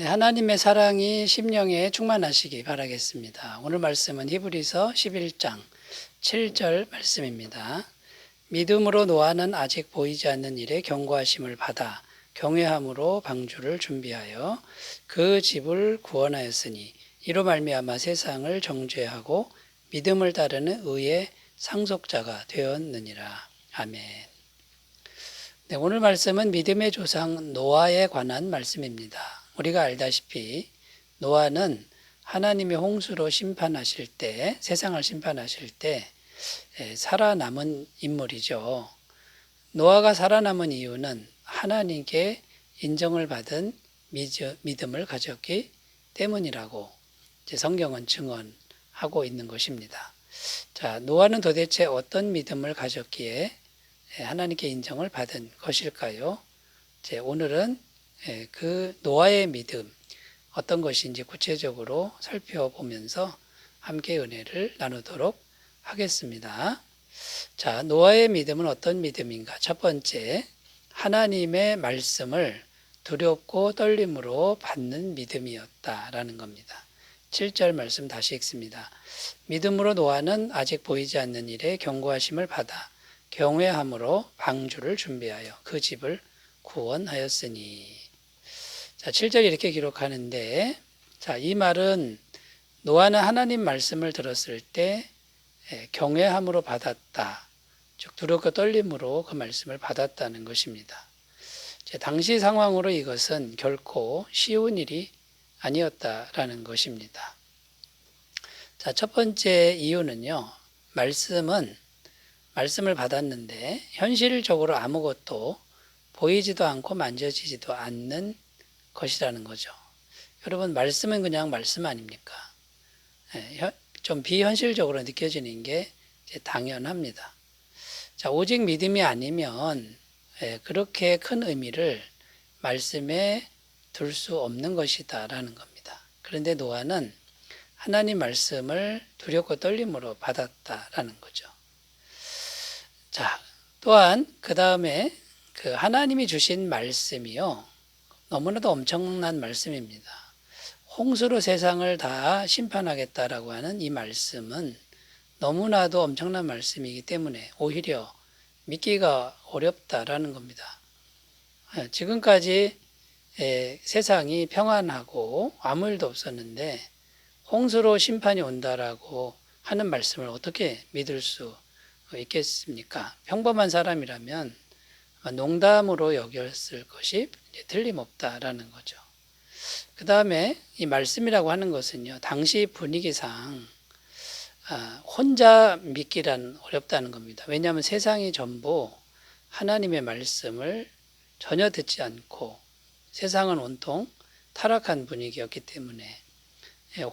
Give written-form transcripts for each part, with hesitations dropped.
네, 하나님의 사랑이 심령에 충만하시기 바라겠습니다. 오늘 말씀은 히브리서 11장 7절 말씀입니다. 믿음으로 노아는 아직 보이지 않는 일에 경고하심을 받아 경외함으로 방주를 준비하여 그 집을 구원하였으니 이로 말미암아 세상을 정죄하고 믿음을 따르는 의의 상속자가 되었느니라. 아멘. 네, 오늘 말씀은 믿음의 조상 노아에 관한 말씀입니다. 우리가 알다시피 노아는 하나님의 홍수로 심판하실 때, 세상을 심판하실 때 살아남은 인물이죠. 노아가 살아남은 이유는 하나님께 인정을 받은 믿음을 가졌기 때문이라고 성경은 증언하고 있는 것입니다. 자, 노아는 도대체 어떤 믿음을 가졌기에 하나님께 인정을 받은 것일까요? 오늘은 그 노아의 믿음 어떤 것인지 구체적으로 살펴보면서 함께 은혜를 나누도록 하겠습니다. 자, 노아의 믿음은 어떤 믿음인가? 첫 번째, 하나님의 말씀을 두렵고 떨림으로 받는 믿음이었다라는 겁니다. 7절 말씀 다시 읽습니다. 믿음으로 노아는 아직 보이지 않는 일에 경고하심을 받아 경외함으로 방주를 준비하여 그 집을 구원하였으니. 자, 7절 이렇게 기록하는데, 자, 이 말은 노아는 하나님 말씀을 들었을 때 경외함으로 받았다. 즉 두렵고 떨림으로 그 말씀을 받았다는 것입니다. 당시 상황으로 이것은 결코 쉬운 일이 아니었다라는 것입니다. 자, 첫 번째 이유는요. 말씀을 받았는데 현실적으로 아무것도 보이지도 않고 만져지지도 않는 것이라는 거죠. 여러분, 말씀은 그냥 말씀 아닙니까? 좀 비현실적으로 느껴지는 게 당연합니다. 자, 오직 믿음이 아니면 그렇게 큰 의미를 말씀에 둘 수 없는 것이다라는 겁니다. 그런데 노아는 하나님 말씀을 두렵고 떨림으로 받았다라는 거죠. 자, 또한 그 다음에 그 하나님이 주신 말씀이요. 너무나도 엄청난 말씀입니다. 홍수로 세상을 다 심판하겠다라고 하는 이 말씀은 너무나도 엄청난 말씀이기 때문에 오히려 믿기가 어렵다라는 겁니다. 지금까지 세상이 평안하고 아무 일도 없었는데 홍수로 심판이 온다라고 하는 말씀을 어떻게 믿을 수 있겠습니까? 평범한 사람이라면 농담으로 여겼을 것이 틀림없다라는 거죠. 그 다음에 이 말씀이라고 하는 것은요, 당시 분위기상 혼자 믿기란 어렵다는 겁니다. 왜냐하면 세상이 전부 하나님의 말씀을 전혀 듣지 않고 세상은 온통 타락한 분위기였기 때문에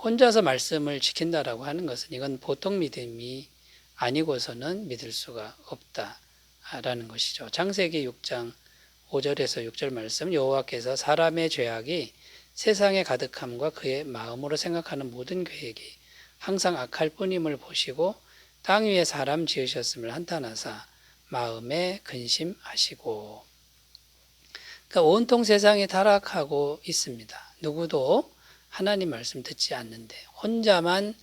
혼자서 말씀을 지킨다라고 하는 것은 이건 보통 믿음이 아니고서는 믿을 수가 없다라는 것이죠. 창세기 6장 5절에서 6절 말씀, 여호와께서 사람의 죄악이 세상에 가득함과 그의 마음으로 생각하는 모든 계획이 항상 악할 뿐임을 보시고 땅 위에 사람 지으셨음을 한탄하사 마음에 근심하시고. 그러니까 온통 세상이 타락하고 있습니다. 누구도 하나님 말씀 듣지 않는데 혼자만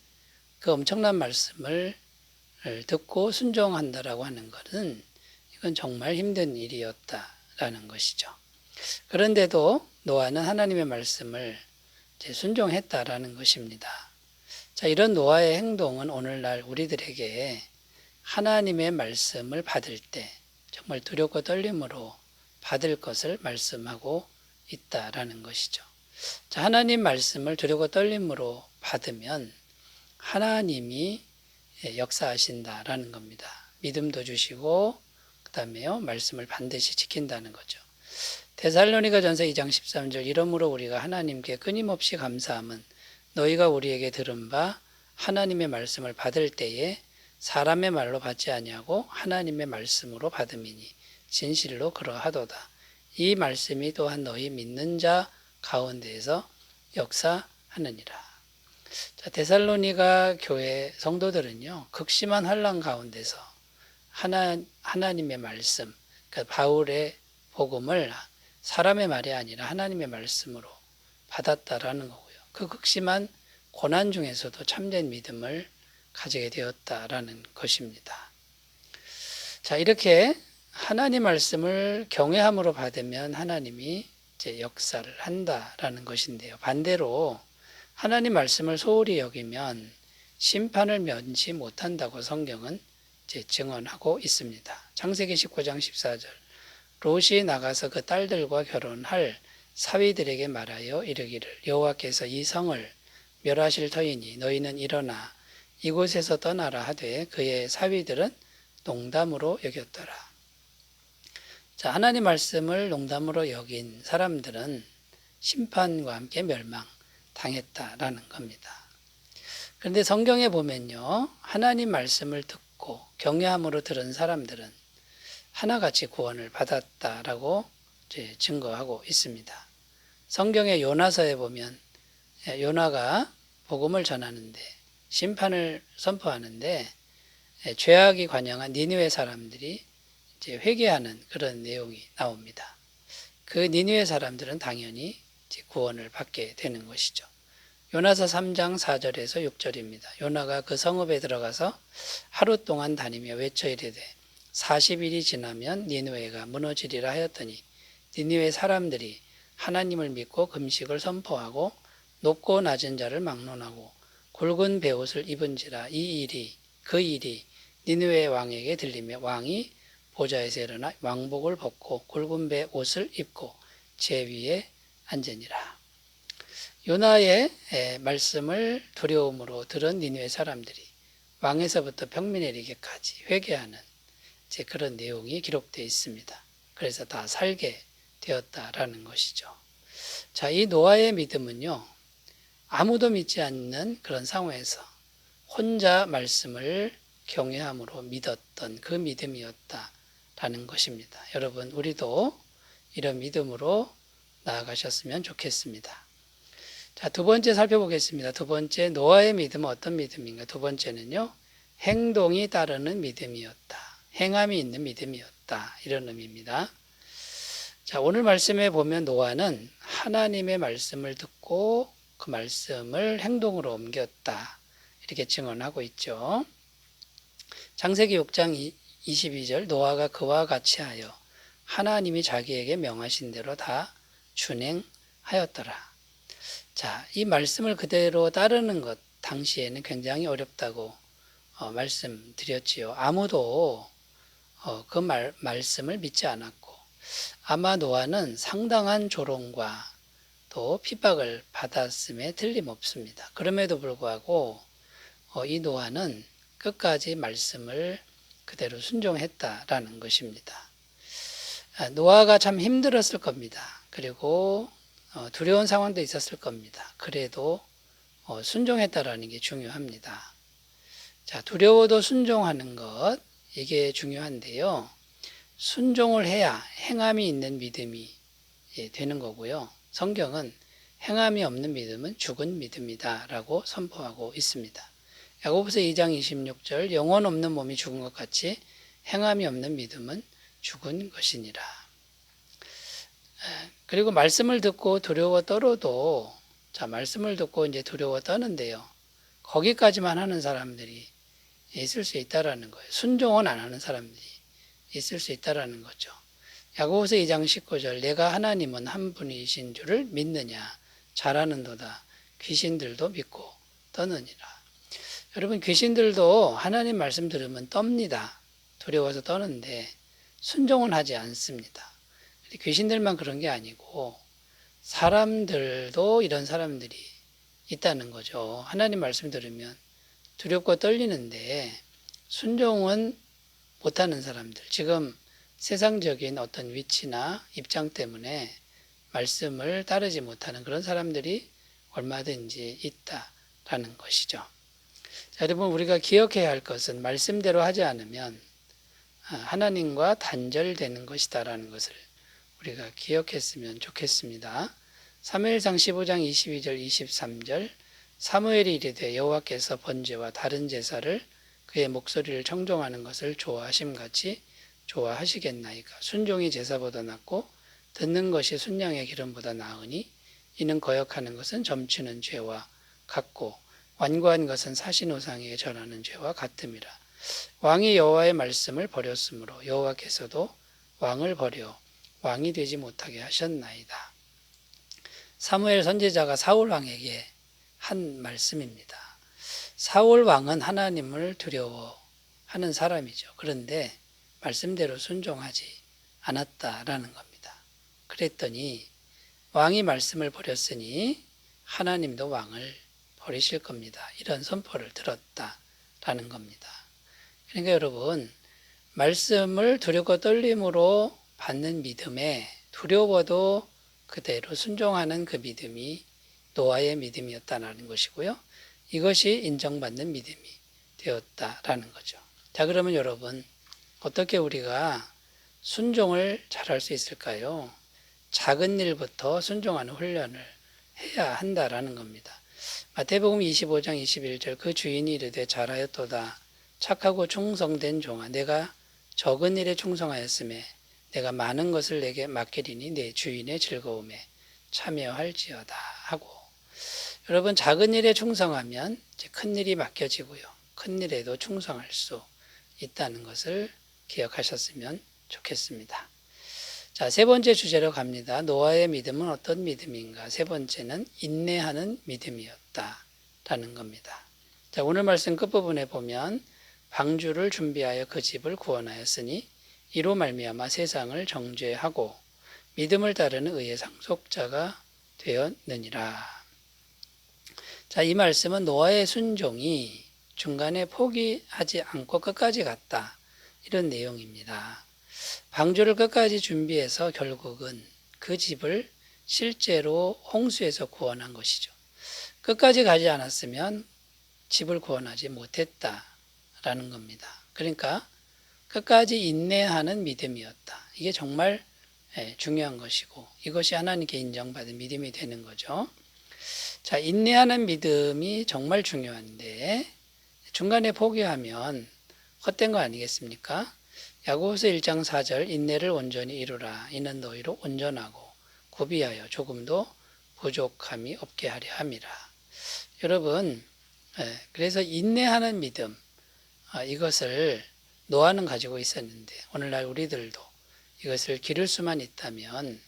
그 엄청난 말씀을 듣고 순종한다라고 하는 것은 이건 정말 힘든 일이었다라는 것이죠. 그런데도 노아는 하나님의 말씀을 순종했다라는 것입니다. 자, 이런 노아의 행동은 오늘날 우리들에게 하나님의 말씀을 받을 때 정말 두렵고 떨림으로 받을 것을 말씀하고 있다라는 것이죠. 자, 하나님 말씀을 두렵고 떨림으로 받으면 하나님이 역사하신다라는 겁니다. 믿음도 주시고 그 다음에요, 말씀을 반드시 지킨다는 거죠. 데살로니가전서 2장 13절, 이러므로 우리가 하나님께 끊임없이 감사함은 너희가 우리에게 들은 바 하나님의 말씀을 받을 때에 사람의 말로 받지 아니하고 하나님의 말씀으로 받음이니 진실로 그러하도다. 이 말씀이 또한 너희 믿는 자 가운데에서 역사하느니라. 자, 데살로니가 교회 성도들은요, 극심한 환난 가운데서 하나님의 말씀, 그러니까 바울의 복음을 사람의 말이 아니라 하나님의 말씀으로 받았다라는 거고요. 그 극심한 고난 중에서도 참된 믿음을 가지게 되었다라는 것입니다. 자, 이렇게 하나님 말씀을 경외함으로 받으면 하나님이 이제 역사를 한다라는 것인데요. 반대로 하나님 말씀을 소홀히 여기면 심판을 면치 못한다고 성경은 이제 증언하고 있습니다. 창세기 19장 14절. 롯이 나가서 그 딸들과 결혼할 사위들에게 말하여 이르기를 여호와께서 이 성을 멸하실 터이니 너희는 일어나 이곳에서 떠나라 하되 그의 사위들은 농담으로 여겼더라. 자, 하나님 말씀을 농담으로 여긴 사람들은 심판과 함께 멸망당했다라는 겁니다. 그런데 성경에 보면요, 하나님 말씀을 듣고 경외함으로 들은 사람들은 하나같이 구원을 받았다라고 이제 증거하고 있습니다. 성경의 요나서에 보면 요나가 복음을 전하는데 심판을 선포하는데 죄악이 관영한 니느웨 사람들이 이제 회개하는 그런 내용이 나옵니다. 그 니느웨 사람들은 당연히 이제 구원을 받게 되는 것이죠. 요나서 3장 4절에서 6절입니다. 요나가 그 성읍에 들어가서 하루 동안 다니며 외쳐 이르되 40일이 지나면 니느웨가 무너지리라 하였더니 니느웨 사람들이 하나님을 믿고 금식을 선포하고 높고 낮은 자를 막론하고 굵은 베옷을 입은지라 그 일이 니느웨 왕에게 들리며 왕이 보좌에서 일어나 왕복을 벗고 굵은 베옷을 입고 제 위에 앉으니라. 요나의 말씀을 두려움으로 들은 니느웨 사람들이 왕에서부터 평민에 이르기까지 회개하는 이제 그런 내용이 기록되어 있습니다. 그래서 다 살게 되었다라는 것이죠. 자, 이 노아의 믿음은요, 아무도 믿지 않는 그런 상황에서 혼자 말씀을 경외함으로 믿었던 그 믿음이었다라는 것입니다. 여러분, 우리도 이런 믿음으로 나아가셨으면 좋겠습니다. 자, 두 번째 살펴보겠습니다. 두 번째, 노아의 믿음은 어떤 믿음인가? 두 번째는요, 행동이 따르는 믿음이었다. 행함이 있는 믿음이었다. 이런 의미입니다. 자, 오늘 말씀에 보면 노아는 하나님의 말씀을 듣고 그 말씀을 행동으로 옮겼다. 이렇게 증언하고 있죠. 창세기 6장 22절 노아가 그와 같이 하여 하나님이 자기에게 명하신 대로 다 준행하였더라. 자, 이 말씀을 그대로 따르는 것 당시에는 굉장히 어렵다고 말씀드렸지요. 아무도 그 말씀을 믿지 않았고 아마 노아는 상당한 조롱과 또 핍박을 받았음에 틀림없습니다. 그럼에도 불구하고 이 노아는 끝까지 말씀을 그대로 순종했다라는 것입니다. 노아가 참 힘들었을 겁니다. 그리고 두려운 상황도 있었을 겁니다. 그래도 순종했다라는 게 중요합니다. 자, 두려워도 순종하는 것, 이게 중요한데요. 순종을 해야 행함이 있는 믿음이 되는 거고요. 성경은 행함이 없는 믿음은 죽은 믿음이다 라고 선포하고 있습니다. 야고보서 2장 26절 영혼 없는 몸이 죽은 것 같이 행함이 없는 믿음은 죽은 것이니라. 그리고 말씀을 듣고 두려워 떨어도 자, 말씀을 듣고 이제 두려워 떠는데요. 거기까지만 하는 사람들이 있을 수 있다라는 거예요. 순종은 안 하는 사람들이 있을 수 있다라는 거죠. 야고보서 2장 19절 내가 하나님은 한 분이신 줄을 믿느냐 잘하는도다 귀신들도 믿고 떠느니라. 여러분, 귀신들도 하나님 말씀 들으면 떱니다. 두려워서 떠는데 순종은 하지 않습니다. 귀신들만 그런 게 아니고 사람들도 이런 사람들이 있다는 거죠. 하나님 말씀 들으면 두렵고 떨리는데 순종은 못하는 사람들, 지금 세상적인 어떤 위치나 입장 때문에 말씀을 따르지 못하는 그런 사람들이 얼마든지 있다라는 것이죠. 자, 여러분, 우리가 기억해야 할 것은 말씀대로 하지 않으면 하나님과 단절되는 것이다라는 것을 우리가 기억했으면 좋겠습니다. 사무엘상 15장 22절 23절 사무엘이 이르되 여호와께서 번제와 다른 제사를 그의 목소리를 청종하는 것을 좋아하심같이 좋아하시겠나이까. 순종이 제사보다 낫고 듣는 것이 순양의 기름보다 나으니 이는 거역하는 것은 점치는 죄와 같고 완고한 것은 사신우상에게 절하는 죄와 같음이라. 왕이 여호와의 말씀을 버렸으므로 여호와께서도 왕을 버려 왕이 되지 못하게 하셨나이다. 사무엘 선지자가 사울 왕에게 한 말씀입니다. 사울 왕은 하나님을 두려워하는 사람이죠. 그런데 말씀대로 순종하지 않았다라는 겁니다. 그랬더니 왕이 말씀을 버렸으니 하나님도 왕을 버리실 겁니다. 이런 선포를 들었다라는 겁니다. 그러니까 여러분, 말씀을 두렵고 떨림으로 받는 믿음에 두려워도 그대로 순종하는 그 믿음이 노아의 믿음이었다는 것이고요. 이것이 인정받는 믿음이 되었다라는 거죠. 자, 그러면 여러분, 어떻게 우리가 순종을 잘할 수 있을까요? 작은 일부터 순종하는 훈련을 해야 한다라는 겁니다. 마태복음 25장 21절 그 주인이 이르되 잘하였도다 착하고 충성된 종아 내가 적은 일에 충성하였음에 내가 많은 것을 내게 맡기리니 내 주인의 즐거움에 참여할지어다 하고, 여러분 작은 일에 충성하면 이제 큰 일이 맡겨지고요. 큰 일에도 충성할 수 있다는 것을 기억하셨으면 좋겠습니다. 자, 세 번째 주제로 갑니다. 노아의 믿음은 어떤 믿음인가? 세 번째는 인내하는 믿음이었다라는 겁니다. 자, 오늘 말씀 끝부분에 보면 방주를 준비하여 그 집을 구원하였으니 이로 말미암아 세상을 정죄하고 믿음을 따르는 의의 상속자가 되었느니라. 자, 이 말씀은 노아의 순종이 중간에 포기하지 않고 끝까지 갔다, 이런 내용입니다. 방주를 끝까지 준비해서 결국은 그 집을 실제로 홍수에서 구원한 것이죠. 끝까지 가지 않았으면 집을 구원하지 못했다라는 겁니다. 그러니까 끝까지 인내하는 믿음이었다. 이게 정말 중요한 것이고 이것이 하나님께 인정받은 믿음이 되는 거죠. 자, 인내하는 믿음이 정말 중요한데 중간에 포기하면 헛된 거 아니겠습니까? 야고보서 1장 4절 인내를 온전히 이루라. 이는 너희로 온전하고 구비하여 조금도 부족함이 없게 하려 함이라. 여러분, 그래서 인내하는 믿음, 이것을 노아는 가지고 있었는데 오늘날 우리들도 이것을 기를 수만 있다면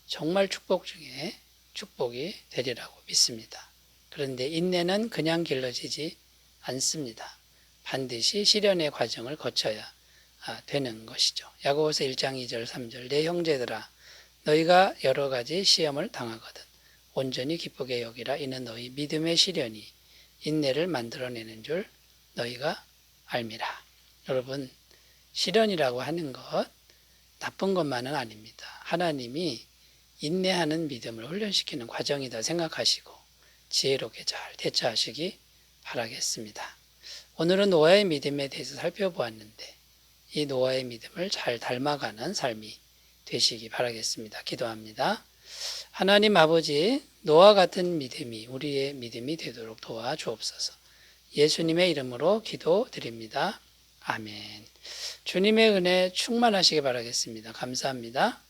정말 축복 중에 축복이 되리라고 믿습니다. 그런데 인내는 그냥 길러지지 않습니다. 반드시 시련의 과정을 거쳐야 되는 것이죠. 야고보서 1장 2절 3절 내 형제들아 너희가 여러 가지 시험을 당하거든 온전히 기쁘게 여기라. 이는 너희 믿음의 시련이 인내를 만들어내는 줄 너희가 알미라. 여러분, 시련이라고 하는 것 나쁜 것만은 아닙니다. 하나님이 인내하는 믿음을 훈련시키는 과정이다 생각하시고 지혜롭게 잘 대처하시기 바라겠습니다. 오늘은 노아의 믿음에 대해서 살펴보았는데 이 노아의 믿음을 잘 닮아가는 삶이 되시기 바라겠습니다. 기도합니다. 하나님 아버지, 노아 같은 믿음이 우리의 믿음이 되도록 도와주옵소서. 예수님의 이름으로 기도드립니다. 아멘. 주님의 은혜 충만하시기 바라겠습니다. 감사합니다.